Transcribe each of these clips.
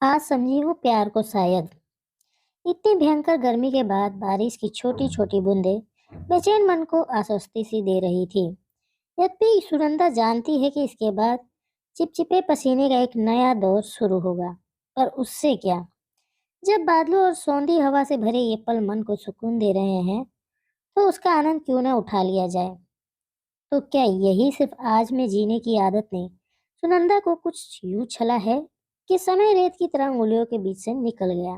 आज समझी हूँ प्यार को शायद। इतनी भयंकर गर्मी के बाद बारिश की छोटी छोटी बूंदें बेचैन मन को आश्वस्ति सी दे रही थी। यद्यपि सुनंदा जानती है कि इसके बाद चिपचिपे पसीने का एक नया दौर शुरू होगा। पर उससे क्या, जब बादलों और सौंधी हवा से भरे ये पल मन को सुकून दे रहे हैं, तो उसका आनंद क्यों न उठा लिया जाए। तो क्या यही सिर्फ आज में जीने की आदत ने सुनंदा को कुछ यूं छला है कि समय रेत की तरह उंगलियों के बीच से निकल गया।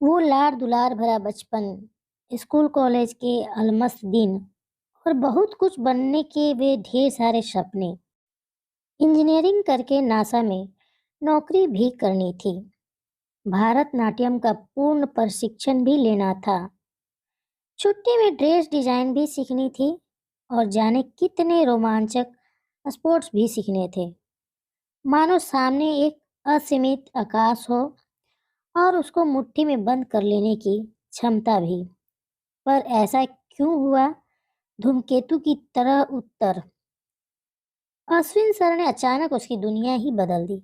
वो लाड दुलार भरा बचपन, स्कूल कॉलेज के अलमस्त दिन और बहुत कुछ बनने के वे ढेर सारे सपने। इंजीनियरिंग करके नासा में नौकरी भी करनी थी। भारतनाट्यम का पूर्ण प्रशिक्षण भी लेना था। छुट्टी में ड्रेस डिजाइन भी सीखनी थी और जाने कितने रोमांचक स्पोर्ट्स भी सीखने थे। मानो सामने एक असीमित आकाश हो और उसको मुट्ठी में बंद कर लेने की क्षमता भी। पर ऐसा क्यों हुआ? धूमकेतु की तरह उत्तर। अश्विन सर ने अचानक उसकी दुनिया ही बदल दी।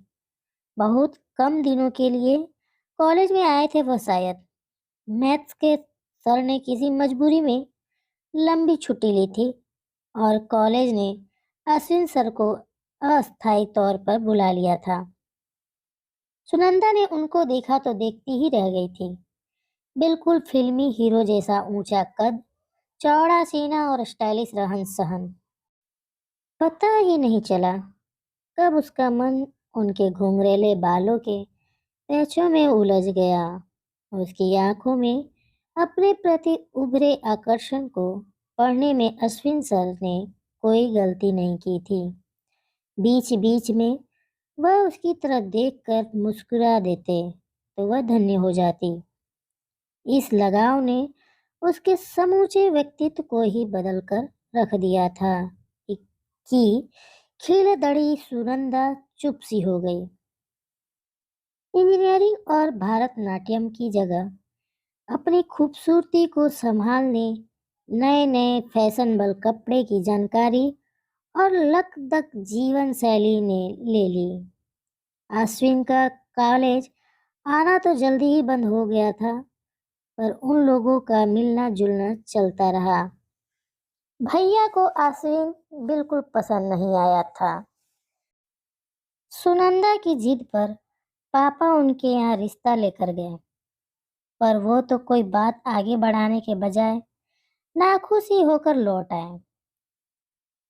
बहुत कम दिनों के लिए कॉलेज में आए थे वह शायद। मैथ्स के सर ने किसी मजबूरी में लंबी छुट्टी ली थी और कॉलेज ने अश्विन सर को अस्थायी तौर पर बुला लिया था। सुनंदा ने उनको देखा तो देखती ही रह गई थी। बिल्कुल फिल्मी हीरो जैसा ऊंचा कद, चौड़ा सीना और स्टाइलिश रहन सहन। पता ही नहीं चला कब उसका मन उनके घुंघरेले बालों के पैचों में उलझ गया। उसकी आंखों में अपने प्रति उभरे आकर्षण को पढ़ने में अश्विन सर ने कोई गलती नहीं की थी। बीच बीच में वह उसकी तरफ देखकर मुस्कुरा देते तो वह धन्य हो जाती। इस लगाव ने उसके समूचे व्यक्तित्व को ही बदल कर रख दिया था कि खिल दड़ी सुनंदा चुप सी हो गई। इंजीनियरिंग और भारतनाट्यम की जगह अपनी खूबसूरती को संभालने, नए नए फैशनेबल कपड़े की जानकारी और लकदक जीवन शैली ने ले ली। अश्विन का कॉलेज आना तो जल्दी ही बंद हो गया था, पर उन लोगों का मिलना जुलना चलता रहा। भैया को अश्विन बिल्कुल पसंद नहीं आया था। सुनंदा की जिद पर पापा उनके यहाँ रिश्ता लेकर गए, पर वो तो कोई बात आगे बढ़ाने के बजाय नाखुश ही होकर लौट आए।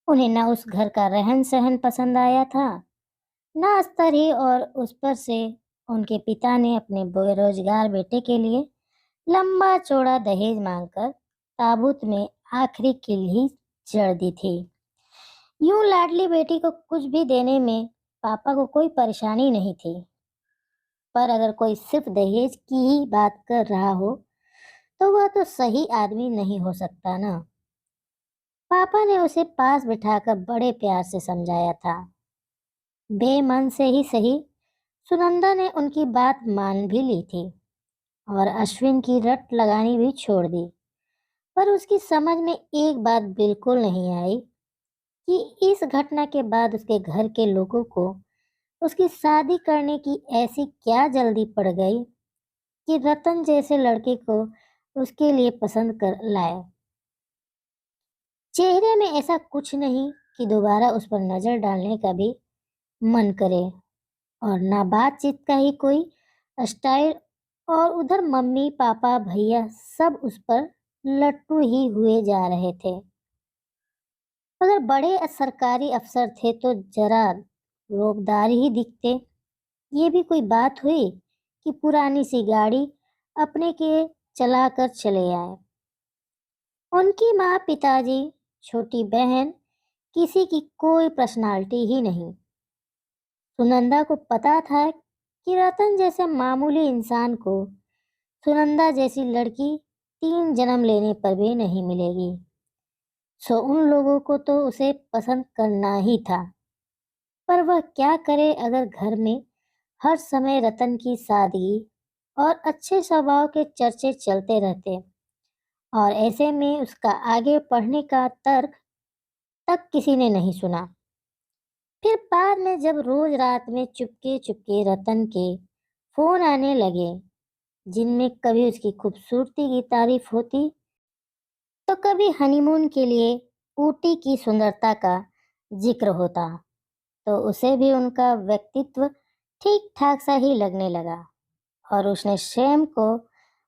उन्हें न उस घर का रहन सहन पसंद आया था, न स्तर ही, और उस पर से उनके पिता ने अपने बेरोजगार बेटे के लिए लंबा चौड़ा दहेज मांगकर ताबूत में आखिरी कील ही जड़ दी थी। यूं लाडली बेटी को कुछ भी देने में पापा को कोई परेशानी नहीं थी, पर अगर कोई सिर्फ दहेज की ही बात कर रहा हो तो वह तो सही आदमी नहीं हो सकता ना। पापा ने उसे पास बिठाकर बड़े प्यार से समझाया था। बेमन से ही सही, सुनंदा ने उनकी बात मान भी ली थी और अश्विन की रट लगानी भी छोड़ दी। पर उसकी समझ में एक बात बिल्कुल नहीं आई कि इस घटना के बाद उसके घर के लोगों को उसकी शादी करने की ऐसी क्या जल्दी पड़ गई कि रतन जैसे लड़के को उसके लिए पसंद कर लाए। चेहरे में ऐसा कुछ नहीं कि दोबारा उस पर नजर डालने का भी मन करे, और ना बातचीत का ही कोई स्टाइल। और उधर मम्मी पापा भैया सब उस पर लट्टू ही हुए जा रहे थे। अगर बड़े सरकारी अफसर थे तो जरा रोबदार ही दिखते। ये भी कोई बात हुई कि पुरानी सी गाड़ी अपने के चलाकर चले आए। उनकी माँ, पिताजी, छोटी बहन, किसी की कोई पर्सनालिटी ही नहीं। सुनंदा को पता था कि रतन जैसे मामूली इंसान को सुनंदा जैसी लड़की 3 जन्म लेने पर भी नहीं मिलेगी। सो उन लोगों को तो उसे पसंद करना ही था। पर वह क्या करे अगर घर में हर समय रतन की सादगी और अच्छे स्वभाव के चर्चे चलते रहते, और ऐसे में उसका आगे पढ़ने का तर्क तक किसी ने नहीं सुना। फिर बाद में जब रोज रात में चुपके चुपके रतन के फोन आने लगे, जिनमें कभी उसकी खूबसूरती की तारीफ होती तो कभी हनीमून के लिए ऊटी की सुंदरता का जिक्र होता, तो उसे भी उनका व्यक्तित्व ठीक ठाक सा ही लगने लगा और उसने शैम को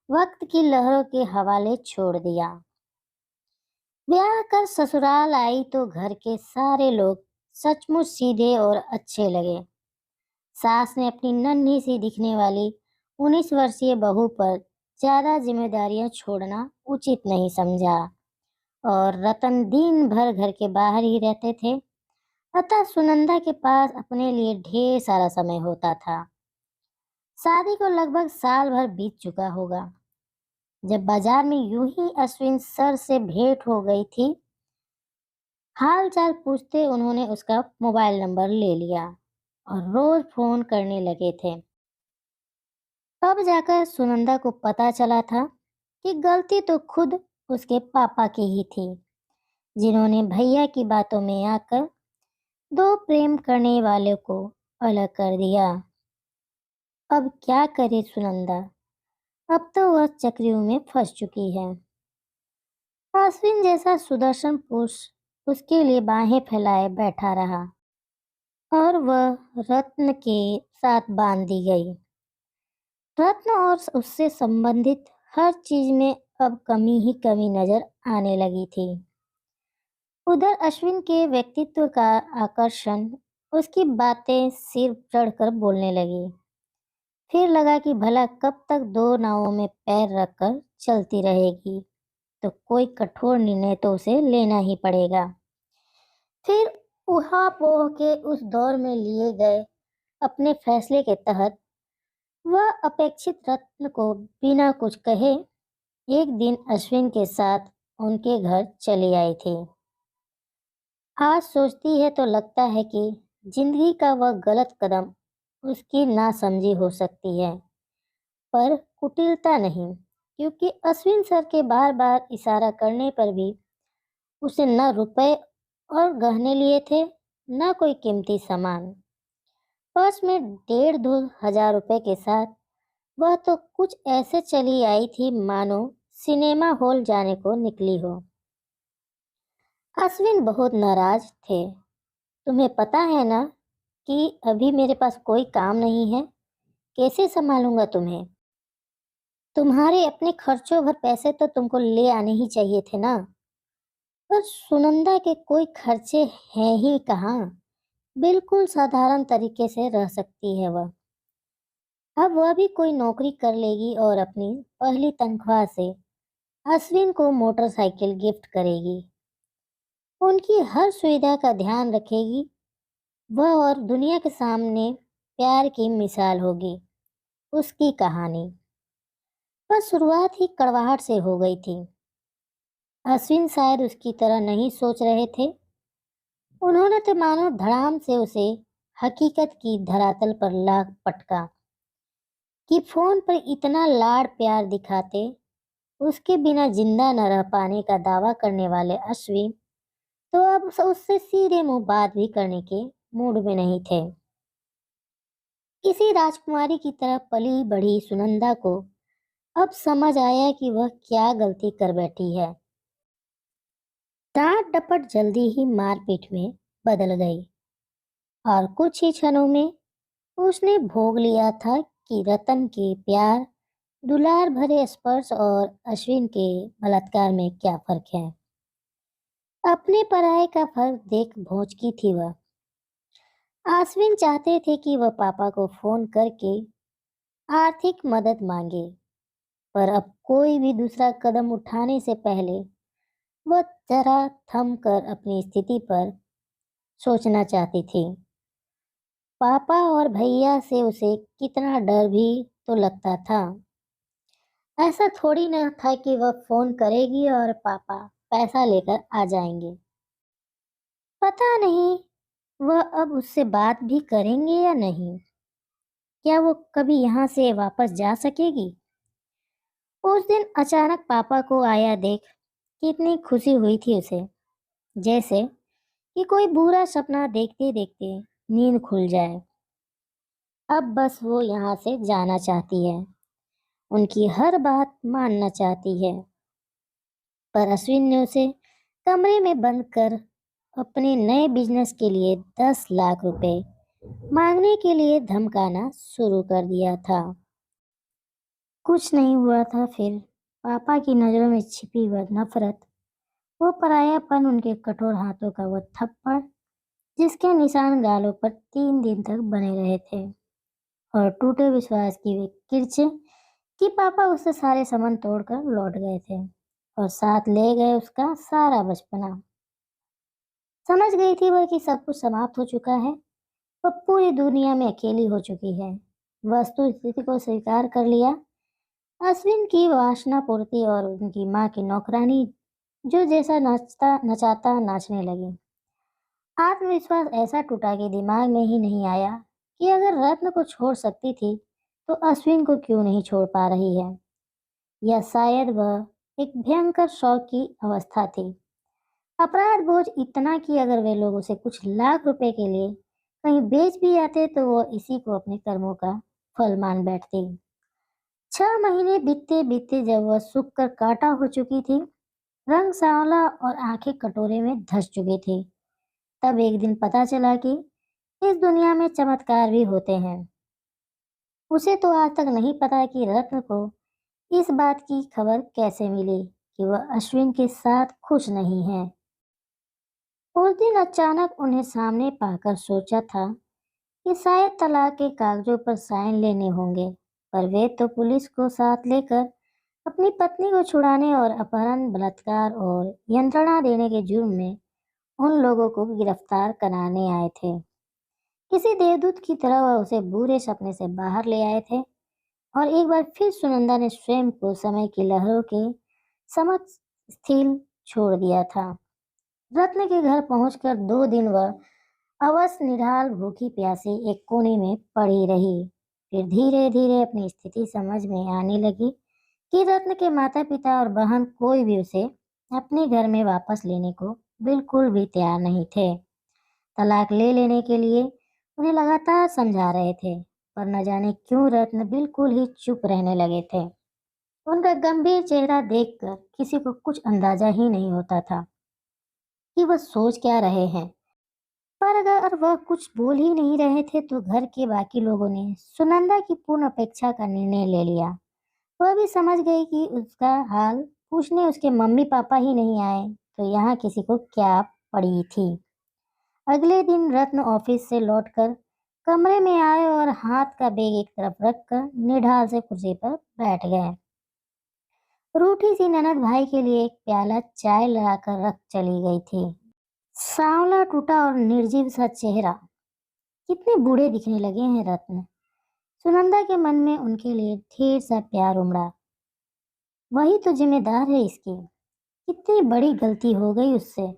वक्त की लहरों के हवाले छोड़ दिया। ब्याह कर ससुराल आई तो घर के सारे लोग सचमुच सीधे और अच्छे लगे। सास ने अपनी नन्ही सी दिखने वाली 19 वर्षीय बहू पर ज्यादा जिम्मेदारियां छोड़ना उचित नहीं समझा और रतन दिन भर घर के बाहर ही रहते थे, अतः सुनंदा के पास अपने लिए ढेर सारा समय होता था। शादी को लगभग साल भर बीत चुका होगा जब बाजार में यूं ही अश्विन सर से भेंट हो गई थी। हाल चाल पूछते उन्होंने उसका मोबाइल नंबर ले लिया और रोज फोन करने लगे थे। तब जाकर सुनंदा को पता चला था कि गलती तो खुद उसके पापा की ही थी, जिन्होंने भैया की बातों में आकर दो प्रेम करने वाले को अलग कर दिया। अब क्या करे सुनंदा, अब तो वह चक्रियों में फंस चुकी है। अश्विन जैसा सुदर्शन पुरुष उसके लिए बाहें फैलाए बैठा रहा और वह रत्न के साथ बांध दी गई। रत्न और उससे संबंधित हर चीज में अब कमी ही कमी नजर आने लगी थी। उधर अश्विन के व्यक्तित्व का आकर्षण उसकी बातें सिर चढ़कर बोलने लगी। फिर लगा कि भला कब तक दो नावों में पैर रखकर चलती रहेगी, तो कोई कठोर निर्णय तो उसे लेना ही पड़ेगा। फिर ऊहापोह के उस दौर में लिए गए अपने फैसले के तहत वह अपेक्षित रत्न को बिना कुछ कहे एक दिन अश्विन के साथ उनके घर चली आई थी। आज सोचती है तो लगता है कि जिंदगी का वह गलत कदम उसकी नासमझी हो सकती है, पर कुटिलता नहीं, क्योंकि अश्विन सर के बार बार इशारा करने पर भी उसे न रुपए और गहने लिए थे, न कोई कीमती सामान। पर्स में 1,500 रुपए के साथ वह तो कुछ ऐसे चली आई थी मानो सिनेमा हॉल जाने को निकली हो। अश्विन बहुत नाराज थे। तुम्हें पता है ना कि अभी मेरे पास कोई काम नहीं है, कैसे संभालूंगा तुम्हें? तुम्हारे अपने खर्चों भर पैसे तो तुमको ले आने ही चाहिए थे ना। पर सुनंदा के कोई खर्चे हैं ही कहाँ, बिल्कुल साधारण तरीके से रह सकती है वह। अब वह भी कोई नौकरी कर लेगी और अपनी पहली तनख्वाह से अश्विन को मोटरसाइकिल गिफ्ट करेगी, उनकी हर सुविधा का ध्यान रखेगी वह और दुनिया के सामने प्यार की मिसाल होगी उसकी कहानी। पर शुरुआत ही कड़वाहट से हो गई थी। अश्विन शायद उसकी तरह नहीं सोच रहे थे। उन्होंने तो मानो धड़ाम से उसे हकीकत की धरातल पर ला पटका कि फोन पर इतना लाड़ प्यार दिखाते उसके बिना जिंदा न रह पाने का दावा करने वाले अश्विन तो अब उससे सीधे मुंह बात भी करने के मूड में नहीं थे। इसी राजकुमारी की तरह पली बढ़ी सुनंदा को अब समझ आया कि वह क्या गलती कर बैठी है। डांट डपट जल्दी ही मारपीट में बदल गई और कुछ ही क्षणों में उसने भोग लिया था कि रतन के प्यार दुलार भरे स्पर्श और अश्विन के बलात्कार में क्या फर्क है। अपने पराये का फर्क देख भौंचकी थी वह। अश्विन चाहते थे कि वह पापा को फोन करके आर्थिक मदद मांगे, पर अब कोई भी दूसरा कदम उठाने से पहले वह जरा थम कर अपनी स्थिति पर सोचना चाहती थी। पापा और भैया से उसे कितना डर भी तो लगता था। ऐसा थोड़ी ना था कि वह फोन करेगी और पापा पैसा लेकर आ जाएंगे। पता नहीं वह अब उससे बात भी करेंगे या नहीं। क्या वो कभी यहाँ से वापस जा सकेगी? उस दिन अचानक पापा को आया देख कितनी खुशी हुई थी उसे, जैसे कि कोई बुरा सपना देखते देखते नींद खुल जाए। अब बस वो यहाँ से जाना चाहती है, उनकी हर बात मानना चाहती है। पर अश्विन ने उसे कमरे में बंद कर अपने नए बिजनेस के लिए 10 लाख रुपए मांगने के लिए धमकाना शुरू कर दिया था। कुछ नहीं हुआ था फिर। पापा की नजरों में छिपी वह नफरत, वो परायापन, उनके कठोर हाथों का वो थप्पड़ जिसके निशान गालों पर 3 दिन तक बने रहे थे, और टूटे विश्वास की वे किरचें कि पापा उससे सारे संबंध तोड़कर लौट गए थे और साथ ले गए उसका सारा बचपना। समझ गई थी वह कि सब कुछ समाप्त हो चुका है। वह पूरी दुनिया में अकेली हो चुकी है। वस्तु स्थिति को स्वीकार कर लिया। अश्विन की वासना पूर्ति और उनकी माँ की नौकरानी जो जैसा नाचता नचाता नाचने लगी। आत्मविश्वास ऐसा टूटा कि दिमाग में ही नहीं आया कि अगर रत्न को छोड़ सकती थी तो अश्विन को क्यों नहीं छोड़ पा रही है। या शायद वह एक भयंकर शौक की अवस्था थी। अपराध बोझ इतना कि अगर वे लोग उसे कुछ लाख रुपए के लिए कहीं बेच भी आते तो वो इसी को अपने कर्मों का फल मान बैठती। 6 महीने बीतते बीतते जब वह सूख कर कांटा हो चुकी थी, रंग सांवला और आंखें कटोरे में धंस चुकी थी, तब एक दिन पता चला कि इस दुनिया में चमत्कार भी होते हैं। उसे तो आज तक नहीं पता कि रत्न को इस बात की खबर कैसे मिली कि वह अश्विन के साथ खुश नहीं है। उस दिन अचानक उन्हें सामने पाकर सोचा था कि शायद तलाक के कागजों पर साइन लेने होंगे, पर वे तो पुलिस को साथ लेकर अपनी पत्नी को छुड़ाने और अपहरण, बलात्कार और यंत्रणा देने के जुर्म में उन लोगों को गिरफ्तार कराने आए थे। किसी देवदूत की तरह वह उसे बुरे सपने से बाहर ले आए थे, और एक बार फिर सुनंदा ने स्वयं को समय की लहरों के समक्ष स्थिर छोड़ दिया था। रत्न के घर पहुंचकर 2 दिन वह अवश निढाल भूखी प्यासी एक कोने में पड़ी रही। फिर धीरे धीरे अपनी स्थिति समझ में आने लगी कि रत्न के माता पिता और बहन कोई भी उसे अपने घर में वापस लेने को बिल्कुल भी तैयार नहीं थे। तलाक ले लेने के लिए उन्हें लगातार समझा रहे थे, पर न जाने क्यों रत्न बिल्कुल ही चुप रहने लगे थे। उनका गंभीर चेहरा देखकर किसी को कुछ अंदाजा ही नहीं होता था कि वह सोच क्या रहे हैं। पर अगर वह कुछ बोल ही नहीं रहे थे तो घर के बाकी लोगों ने सुनंदा की पूर्ण अपेक्षा का निर्णय ले लिया। वह भी समझ गई कि उसका हाल पूछने उसके मम्मी पापा ही नहीं आए तो यहाँ किसी को क्या पड़ी थी। अगले दिन रत्न ऑफिस से लौटकर कमरे में आए और हाथ का बैग एक तरफ रखकर निढाल से कुर्सी पर बैठ गए। रूठी सी ननद भाई के लिए एक प्याला चाय लाकर रख चली गई थी। सांवला, टूटा और निर्जीव सा चेहरा, कितने बूढ़े दिखने लगे हैं रत्न। सुनंदा के मन में उनके लिए ढेर सा प्यार उमड़ा। वही तो जिम्मेदार है इसकी। कितनी बड़ी गलती हो गई उससे।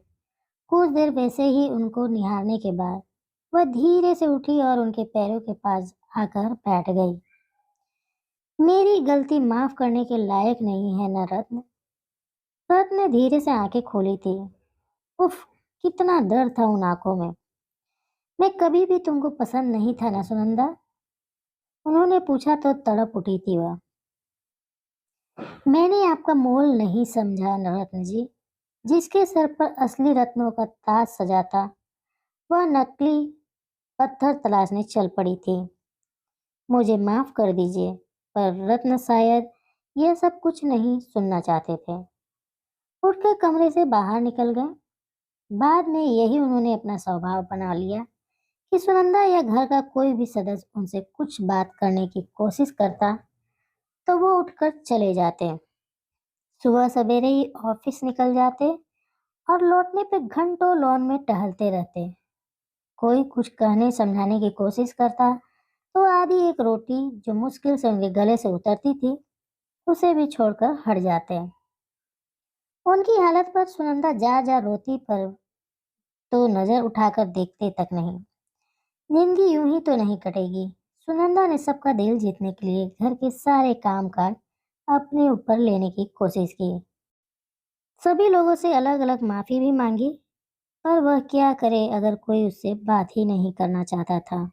कुछ देर वैसे ही उनको निहारने के बाद वह धीरे से उठी और उनके पैरों के पास आकर बैठ गई। मेरी गलती माफ करने के लायक नहीं है ना रत्न। रत्न ने धीरे से आंखें खोली थी। उफ, कितना दर्द था उन आंखों में। मैं कभी भी तुमको पसंद नहीं था ना सुनंदा? उन्होंने पूछा तो तड़प उठी थी वह। मैंने आपका मोल नहीं समझा न रत्न जी। जिसके सर पर असली रत्नों का ताज सजा था वह नकली पत्थर तलाशने चल पड़ी थी। मुझे माफ कर दीजिए, पर रत्न शायद यह सब कुछ नहीं सुनना चाहते थे। उठकर कमरे से बाहर निकल गए। बाद में यही उन्होंने अपना स्वभाव बना लिया कि सुनंदा या घर का कोई भी सदस्य उनसे कुछ बात करने की कोशिश करता तो वो उठकर चले जाते। सुबह सवेरे ही ऑफिस निकल जाते और लौटने पे घंटों लॉन में टहलते रहते। कोई कुछ कहने समझाने की कोशिश करता तो आधी एक रोटी जो मुश्किल से उनके गले से उतरती थी उसे भी छोड़कर हट जाते। उनकी हालत पर सुनंदा जा जा रोती, पर तो नजर उठाकर देखते तक नहीं। जिंदगी यूं ही तो नहीं कटेगी। सुनंदा ने सबका दिल जीतने के लिए घर के सारे काम काज अपने ऊपर लेने की कोशिश की। सभी लोगों से अलग अलग माफी भी मांगी, पर वह क्या करे अगर कोई उससे बात ही नहीं करना चाहता था।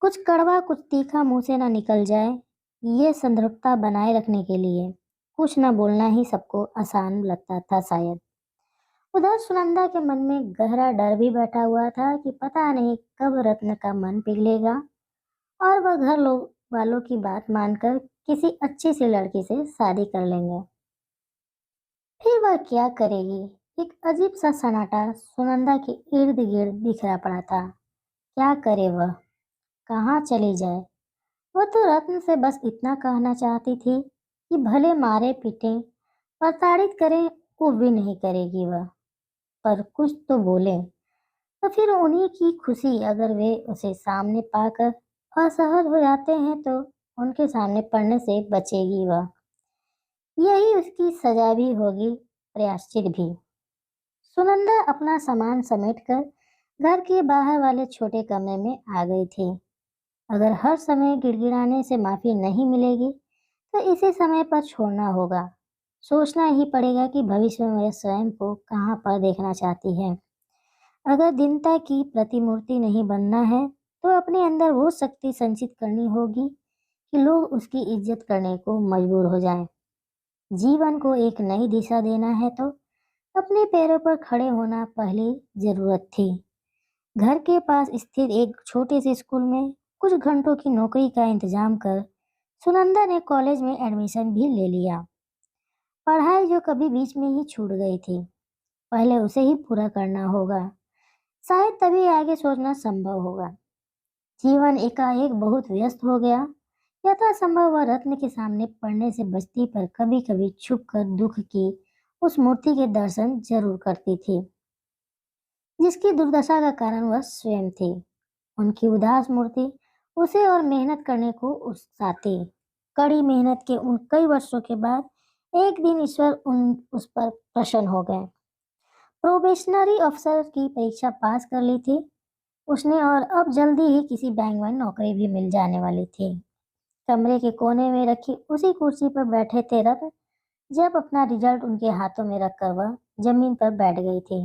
कुछ कड़वा कुछ तीखा मुंह से ना निकल जाए, ये संदर्भता बनाए रखने के लिए कुछ न बोलना ही सबको आसान लगता था शायद। उधर सुनंदा के मन में गहरा डर भी बैठा हुआ था कि पता नहीं कब रत्न का मन पिघलेगा और वह घर लोग वालों की बात मानकर किसी अच्छी सी लड़की से शादी कर लेंगे। फिर वह क्या करेगी? एक अजीब सा सन्नाटा सुनंदा के इर्द गिर्द बिखरा पड़ा था। क्या करे वह? कहाँ चली जाए? वह तो रत्न से बस इतना कहना चाहती थी कि भले मारे पीटे, प्रताड़ित करें, वो भी नहीं करेगी वह, पर कुछ तो बोले। तो फिर उन्हीं की खुशी अगर वे उसे सामने पाकर असहज हो जाते हैं तो उनके सामने पड़ने से बचेगी वह। यही उसकी सजा भी होगी, प्रायश्चित भी। सुनंदा अपना सामान समेटकर घर के बाहर वाले छोटे कमरे में आ गई थी। अगर हर समय गिड़गिड़ाने से माफी नहीं मिलेगी तो इसी समय पर छोड़ना होगा। सोचना ही पड़ेगा कि भविष्य में वह स्वयं को कहाँ पर देखना चाहती है। अगर दीनता की प्रतिमूर्ति नहीं बनना है तो अपने अंदर वो शक्ति संचित करनी होगी कि लोग उसकी इज्जत करने को मजबूर हो जाएं। जीवन को एक नई दिशा देना है तो अपने पैरों पर खड़े होना पहली जरूरत थी। घर के पास स्थित एक छोटे से स्कूल में कुछ घंटों की नौकरी का इंतजाम कर सुनंदा ने कॉलेज में एडमिशन भी ले लिया। पढ़ाई जो कभी बीच में ही छूट गई थी, पहले उसे ही पूरा करना होगा। शायद तभी आगे सोचना संभव होगा। जीवन एकाएक बहुत व्यस्त हो गया। यथासंभव वह रत्न के सामने पड़ने से बचती, पर कभी कभी छुप कर दुख की उस मूर्ति के दर्शन जरूर करती थी जिसकी दुर्दशा का कारण वह स्वयं थी। उनकी उदास मूर्ति उसे और मेहनत करने को उकसाती। कड़ी मेहनत के उन कई वर्षों के बाद एक दिन ईश्वर उस पर प्रसन्न हो गए। प्रोबेशनरी अफसर की परीक्षा पास कर ली थी उसने और अब जल्दी ही किसी बैंक में नौकरी भी मिल जाने वाली थी। कमरे के कोने में रखी उसी कुर्सी पर बैठे थे रत्न। जब अपना रिजल्ट उनके हाथों में रखकर वह जमीन पर बैठ गई थी,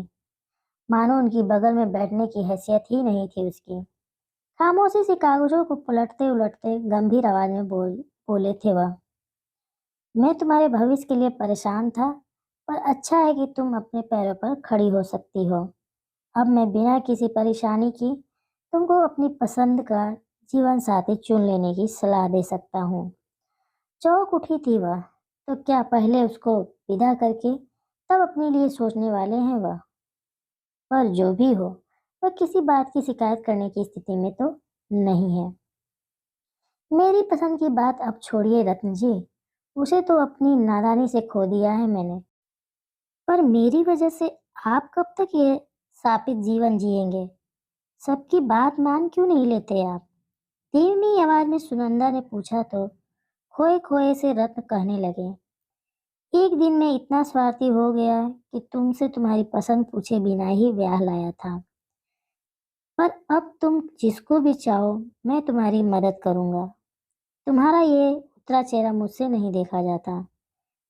मानो उनकी बगल में बैठने की हैसियत ही नहीं थी उसकी। खामोशी से कागजों को पलटते उलटते गंभीर आवाज में बोले थे वह। मैं तुम्हारे भविष्य के लिए परेशान था, पर अच्छा है कि तुम अपने पैरों पर खड़ी हो सकती हो। अब मैं बिना किसी परेशानी की तुमको अपनी पसंद का जीवन साथी चुन लेने की सलाह दे सकता हूँ। चौंक उठी थी वह। तो क्या पहले उसको विदा करके तब अपने लिए सोचने वाले हैं वह? पर जो भी हो, वह किसी बात की शिकायत करने की स्थिति में तो नहीं है। मेरी पसंद की बात अब छोड़िए रत्न जी, उसे तो अपनी नादानी से खो दिया है मैंने। पर मेरी वजह से आप कब तक ये शापित जीवन जिएंगे? सबकी बात मान क्यों नहीं लेते आप? धीमी आवाज में सुनंदा ने पूछा तो खोए खोए से रत्न कहने लगे। एक दिन मैं इतना स्वार्थी हो गया कि तुमसे तुम्हारी पसंद पूछे बिना ही ब्याह लाया था, पर अब तुम जिसको भी चाहो मैं तुम्हारी मदद करूंगा। तुम्हारा ये उतरा चेहरा मुझसे नहीं देखा जाता,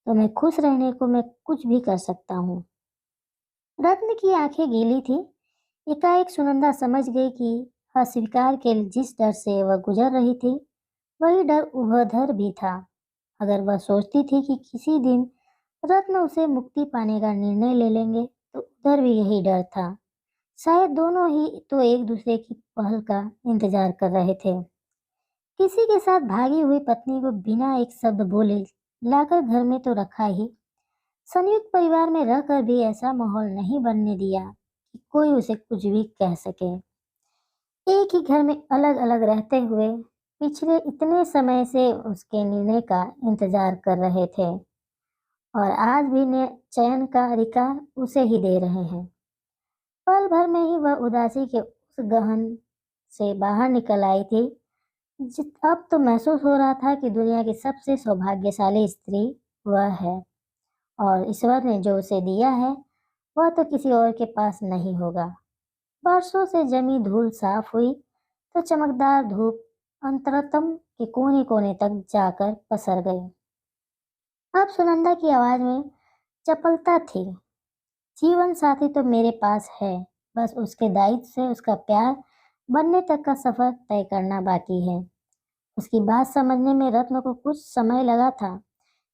तो मैं खुश रहने को मैं कुछ भी कर सकता हूँ। रत्न की आंखें गीली थी। एकाएक सुनंदा समझ गई कि अस्वीकार के जिस डर से वह गुजर रही थी, वही डर उभरधर भी था। अगर वह सोचती थी कि किसी दिन रत्न उसे मुक्ति पाने का निर्णय ले लेंगे, तो उधर भी यही डर था। शायद दोनों ही तो एक दूसरे की पहल का इंतजार कर रहे थे। किसी के साथ भागी हुई पत्नी को बिना एक शब्द बोले लाकर घर में तो रखा ही, संयुक्त परिवार में रहकर भी ऐसा माहौल नहीं बनने दिया कि कोई उसे कुछ भी कह सके। एक ही घर में अलग अलग रहते हुए पिछले इतने समय से उसके निर्णय का इंतजार कर रहे थे, और आज भी चयन का अधिकार उसे ही दे रहे हैं। पल भर में ही वह उदासी के उस गहन से बाहर निकल आई थी। अब तो महसूस हो रहा था कि दुनिया की सबसे सौभाग्यशाली स्त्री वह है, और ईश्वर ने जो उसे दिया है वह तो किसी और के पास नहीं होगा। बरसों से जमी धूल साफ हुई तो चमकदार धूप अंतरतम के कोने कोने तक जाकर पसर गई। अब सुनंदा की आवाज में चपलता थी। जीवन साथी तो मेरे पास है, बस उसके दायित्व से उसका प्यार बनने तक का सफर तय करना बाकी है। उसकी बात समझने में रत्न को कुछ समय लगा था।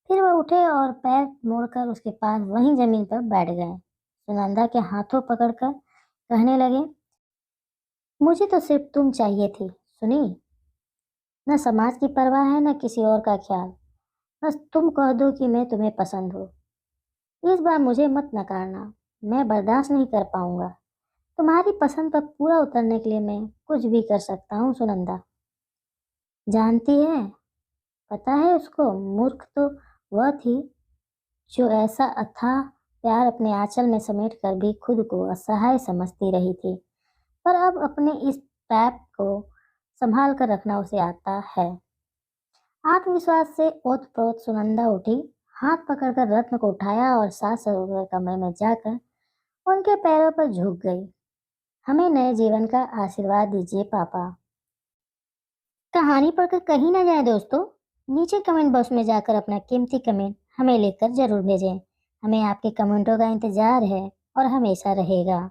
फिर वह उठे और पैर मोड़कर उसके पास वहीं जमीन पर बैठ गए। सुनंदा के हाथों पकड़कर कहने लगे, मुझे तो सिर्फ तुम चाहिए थी, सुनी। न समाज की परवाह है न किसी और का ख्याल। बस तुम कह दो कि मैं तुम्हें पसंद हो। इस बार मुझे मत नकारना, मैं बर्दाश्त नहीं कर पाऊंगा। तुम्हारी पसंद पर पूरा उतरने के लिए मैं कुछ भी कर सकता हूँ सुनंदा। जानती है, पता है उसको, मूर्ख तो वह थी जो ऐसा अथाह प्यार अपने आंचल में समेट कर भी खुद को असहाय समझती रही थी। पर अब अपने इस पैप को संभाल कर रखना उसे आता है। आत्मविश्वास से ओतप्रोत सुनंदा उठी, हाथ पकड़कर रत्न को उठाया और सास ससुर के कमरे में जाकर उनके पैरों पर झुक गई। हमें नए जीवन का आशीर्वाद दीजिए पापा। कहानी पढ़कर कहीं ना जाए दोस्तों। नीचे कमेंट बॉक्स में जाकर अपना कीमती कमेंट हमें लिखकर जरूर भेजें। हमें आपके कमेंटों का इंतजार है और हमेशा रहेगा।